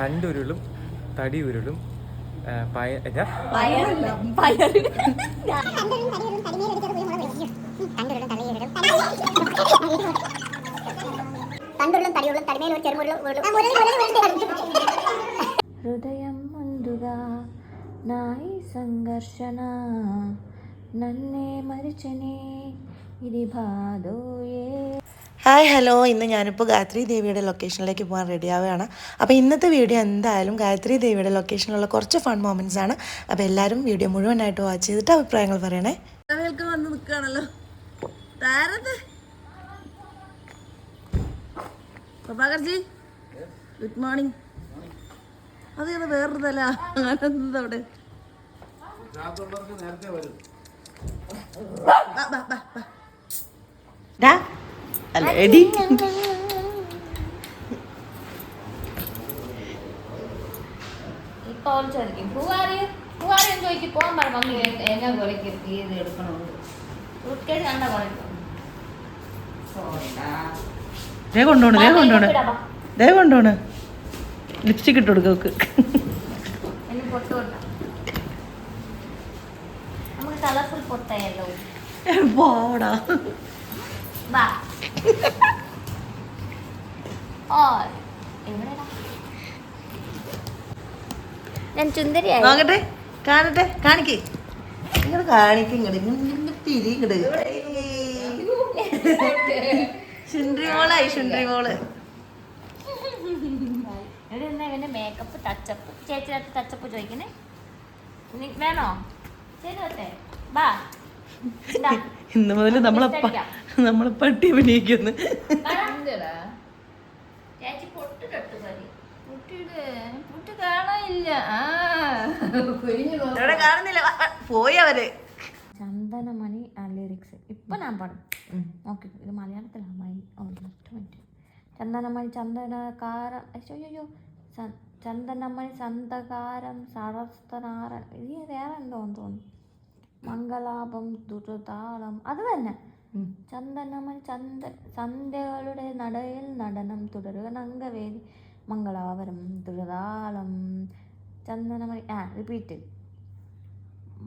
തണ്ടുരുളും തടിയുരുളും హృదయం ముందుగా నాయి సంఘర్షణ నన్నే మరిచనే ఇది బాధోయే. ഹായ് ഹലോ, ഇന്ന് ഞാനിപ്പോൾ ഗായത്രി ദേവിയുടെ ലൊക്കേഷനിലേക്ക് പോകാൻ റെഡിയാവുകയാണ്. അപ്പോൾ ഇന്നത്തെ വീഡിയോ എന്തായാലും ഗായത്രി ദേവിയുടെ ലൊക്കേഷനിലുള്ള കുറച്ച് ഫൺ മൊമെൻറ്റ്സ് ആണ്. അപ്പോൾ എല്ലാവരും വീഡിയോ മുഴുവനായിട്ട് വാച്ച് ചെയ്തിട്ട് അഭിപ്രായങ്ങൾ പറയണേ. വന്ന് നിൽക്കുകയാണല്ലോ താരത്തെ പ്രഭാകർജി, ഗുഡ് മോർണിംഗ്. അത് വേറൊരു തല ആനന്ദ അവിടെ എടി ഇപ്പോൾ ചോദിക്കും പൂവാറി ചോദിക്കും പോകാൻ പറ മമ്മി എന്നെ കൊലക്ക് ഇത് എടുക്കണമുണ്ട് സൂട്ട്കേസ് കണ്ട കൊലക്കും കൊണ്ടോണ് ലിപ്സ്റ്റിക് ഇട്ട് കൊടുക്ക്. എന്നെ പൊട്ട് കൊട്ട നമുക്ക് കളർഫുൾ പൊട്ടയല്ലോ. പോടാ വാ എവിടെടാ ഞാൻ ചുന്ദരിയായി നോക്കട്ടെ, കാണട്ടെ, കാണിക്കേ ഇങ്ങോട്ട് കാണിക്ക ഇങ്ങോട്ട് തിരി ഇങ്ങോട്ട് ശുണ്ട്രിമോളായി ശുണ്ട്രിമോള്. ഇവന്റെ മേക്കപ്പ് ടച്ചപ്പ് ചേച്ചി ടച്ചപ്പ് ചോദിക്കണേ വേണോ ചെയ്തോട്ടെ ബാ. ഇന്ന് മുതൽ നമ്മളെ പട്ടി അഭിനയിക്കുന്നു. ചേച്ചി പൊട്ട് തൊട്ട് മതി പൊട്ട് കാണാനില്ല കാണുന്നില്ല, പോയി അവര്. ചന്ദനമണി ലിറിക്സ് ഇപ്പൊ ഞാൻ പാടും നോക്കി. ഇത് മലയാളത്തിലാണ്. ചന്ദനമണി ചന്ദനകാരം അയ്യോ ചന്ദനമണി സന്തകാരം സരസ്തനാരൻ ഇത് വേറെ എന്തോ തോന്നുന്നു. മംഗലാപം ദുരിതാളം അത് തന്നെ. ചന്ദനമണി സന്ധ്യകളുടെ നടയിൽ നടനം തുടരുക നങ്കവേദി മംഗളാപരം ദുരിതാളം ചന്ദനമണി റിപ്പീറ്റ്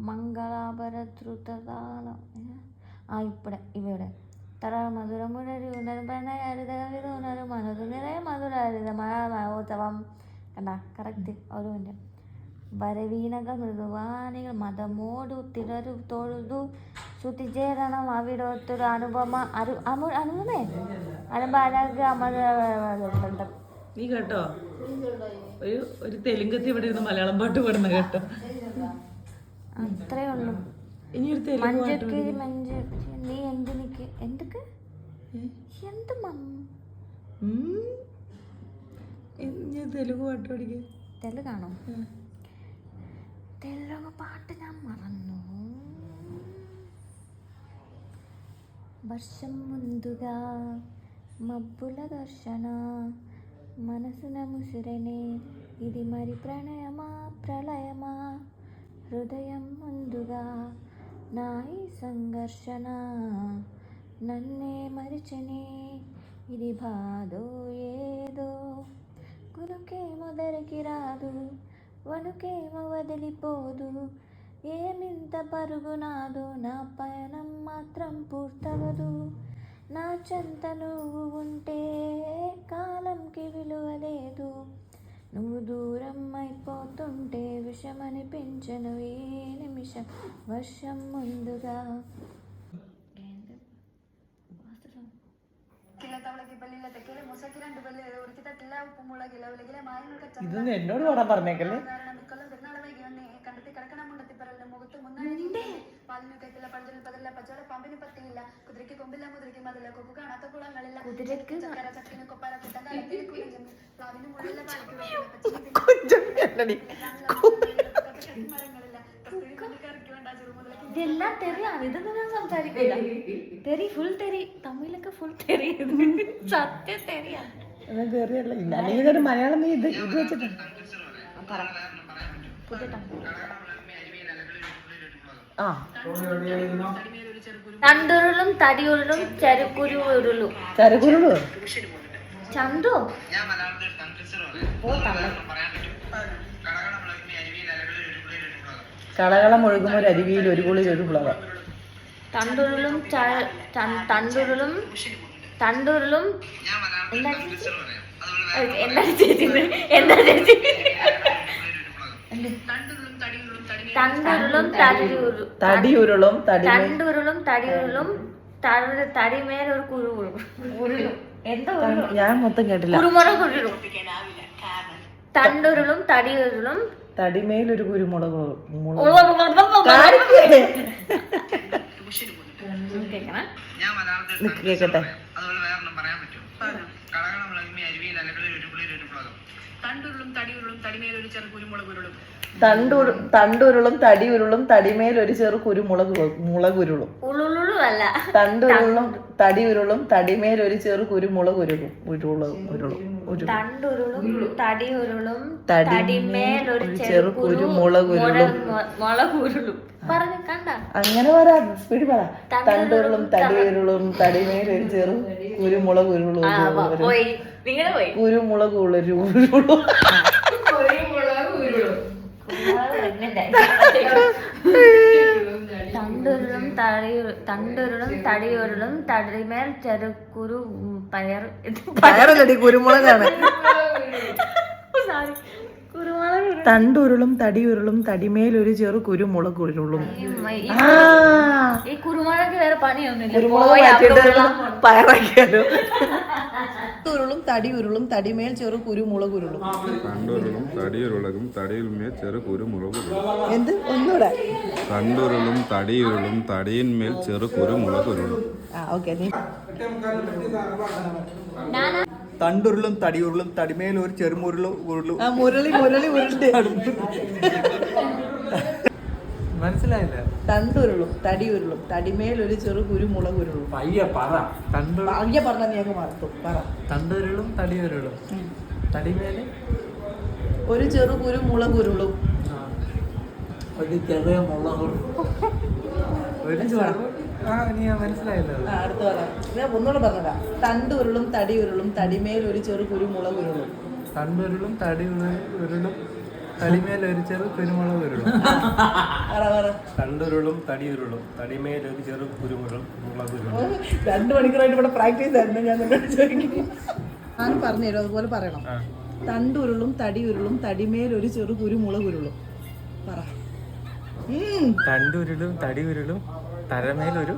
മംഗളാപര ദ്രുതതാളം ഇവിടെ തറ മധുരമുഴരി ഉണരും പ്രണയരിത കവിത ഉണരും മനതു നിറയെ മധുരരിത മഴോത്സവം കണ്ട കറക്റ്റ് ഓരോൻ്റെ വരവീണകൾ മൃദുവാനികൾ മതമോടു തിരരു തൊഴുതു ശ്രുതിചേരണം അവിടത്തൊരു അനുപമ അനുപമേ അനുപ അമൃത. നീ കേട്ടോ ഒരു തെലുങ്കത്തി ഇവിടെ ഇരുന്ന് മലയാളം പാട്ട് പാടുന്ന കേട്ടോ. അത്രേ ഉള്ളൂ. ഇനി ഒരു മഞ്ചക്ക് മഞ്ച് നീ എന്തിനക്ക് എന്തൊക്കെ എന്ത് തെലുങ്ക് പാട്ട് പഠിക്ക. തെലുങ്കാണോ? തെലുങ്ക് പാട്ട് ഞാൻ മറന്നു. వర్షం ముందుగా మబ్బుల దర్శన మనసున ముసిరనే ఇది మరి ప్రణయమా ప్రళయమా హృదయం ముందుగా నాయి సంఘర్షణ నన్నే మరిచనే ఇది బాధో ఏదో గురుకేమో దరికి రాదు వణుకేమో వదిలిపోదు ఏమింత పరుగునాదో నా పయనం మాత్రం పూర్తవదు నా చెంత నువ్వు ఉంటే కాలంకి విలువ లేదు నువ్వు దూరం అయిపోతుంటే విషమనిపించను ఈ నిమిషం వర్షం ముందుగా. ഇതൊന്നും എന്നോട് പാടാൻ പറഞ്ഞേക്കല്ലേ. ഇതെല്ലാം തെറിയാണ്. ഇതൊന്നും ഞാൻ സംസാരിക്കില്ല. തെറി ഫുൾ തെറി തമിഴിലൊക്കെ ഫുൾ തെറി സത്യം തെറിയാണ്. മലയാളം ഇത് വെച്ചിട്ട് തണ്ടുരുളും തടിയുരുളും ചരുക്കുരു ഉരുളും ചന്തു ഓ തമിഴ് കളകളം ഒഴുകുമ്പോൾ ഒരു അരുവിയിൽ ഒരു കുളിയിൽ ഒരു പ്ലവർ. തണ്ടുരുളും തണ്ടുരുളും എന്താ ചേച്ചി തണ്ടുരുളും തടിയുരുളും തണ്ടുരുളും തടിയുരുളും തടിമേൽ ഒരു ഉരുളും എന്താ ഞാൻ മൊത്തം കേട്ടില്ല. കുരുമുളക് ഉരുളും തണ്ടുരുളും തടിയുരുളും തടിമേൽ ഒരു കുരുമുളക് കേക്കട്ടെ. തണ്ടുരുളും തടിയുരുളും തടിമേൽ ഒരു ചെറു മുളകുരുളും. തണ്ടുരുളും തടിയുരുളും തടിമേൽ ഒരു ചെറു കുരുമുളകുരുളും. തണ്ടുരുളും തടിയുരുളും തടിമേൽ ഒരു ചെറു കുരുമുളകുരുളും. പറഞ്ഞു കണ്ട അങ്ങനെ പറയാ, സ്പീഡ് പറ. തണ്ടുരുളും തടിയുരുളും തടിമേൽ ഒരു ചെറു കുരുമുളകുരുളും. കുരുമുളകുരുളും. തണ്ടുരുളും തടിയുരുളും തടിമേൽ ചെറുകുരു പയറല്ലടി, കുരുമുളകാണ്. തണ്ടുരുളും തടിയുരുളും തടിമേൽ ഒരു ചെറു കുരുമുളകുരുളും. ഈ കുരുമുളക് വേറെ പണിയൊന്നുമില്ല. പയറാക്കിയാലോ. തണ്ടുരുളും തടിയുരുളും തടിമേൽ ചെറു കുരുമുളകുരുളും. തണ്ടുരുളും തടിയുരുളും തടിയിന്മേൽ ചെറു കുരുമുളകുരുളും. എന്ത് ഒന്നുകൂടെ? തണ്ടുരുളും തടിയുരുളും തടിയിന്മേൽ ചെറു കുരുമുളകുരുളും. തണ്ടുരുളും തടിയുരുളും തടിമേൽ ഒരു ചെറുമുരുളും ഉരുളും. മുരളി ഉരുണ്ട്. മനസ്സിലായില്ല. തണ്ടുരുളും തടിയുരുളും തടിമേൽ ഒരു ചെറു കുരുമുളകുരുളും. പയ്യ പറ. ഭാഗ്യ പറഞ്ഞ നീ അങ്ങ് മറത്തു. പറ. തണ്ടുരുളും തടിയുരുളും തടിമേല് ഒരു ചെറു കുരുമുളകുരുളും. ഒരു ചെറിയ മുളകും. മനസ്സിലായില്ല. അടുത്ത് പറയാം. ഞാൻ ഒന്നുകൂടെ പറഞ്ഞതാ. തണ്ടുരുളും തടിയുരുളും തടിമേൽ ഒരു ചെറു കുരുമുളകുരുളും. തണ്ടുരുളും തടിയുരുളും തടിമേൽ ഒരു ചെറു കുരുമുളകുരുളും. തണ്ടുരുളും തടിയുരുളും തടിമേൽ ഒരു ചെറു കുരുമുളകുരുളും. 2 മണിക്കൂറായിട്ട് ഇവിടെ പ്രാക്ടീസ് ആയിരുന്നു. ഞാൻ നിന്നോട് ചോദിക്കുന്നു. ഞാൻ പറഞ്ഞു തരും, അതുപോലെ പറയണം. തണ്ടുരുളും തടിയുരുളും തടിമേൽ ഒരു ചെറു കുരുമുളകുരുളും. പറ. തണ്ടുരുളും തടിയുരുളും തലമേലൊരു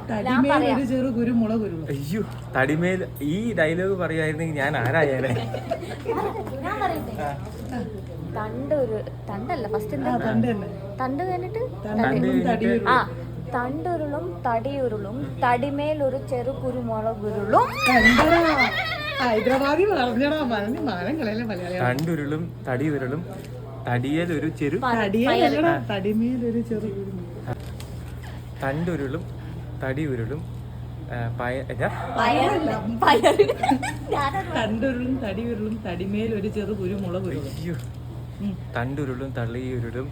തടിമേൽ ഒരു ചെറു കുരുമുളകുരുളും. അയ്യോ, തടിമേൽ ഈ ഡയലോഗ് പറയുമായിരുന്നെങ്കിൽ ഞാൻ ആരായാലേ. തണ്ടല്ല ഫസ്റ്റ് തണ്ട് കഴിഞ്ഞിട്ട് തണ്ടുരുളും തടിയുരുളും തടിമേൽ ഒരു ചെറു കുരുമുളകുരുളും. ഹൈദരാബാദി പറഞ്ഞടാ, മാനങ്ങളല്ലേ മലയാളം. തണ്ടുരുളും തടിയുരുളും തടിയേൽ ഒരു ചെറു തടിമേൽ ഒരു ചെറു. തണ്ടുരുളും തടിയുരുളും തണ്ടുരുളും തടിയുരുളും തടിമേൽ ഒരു ചെറു കുരുമുളകുരുളും. അയ്യോ, തണ്ടുരുളും തള്ളിയുരുളും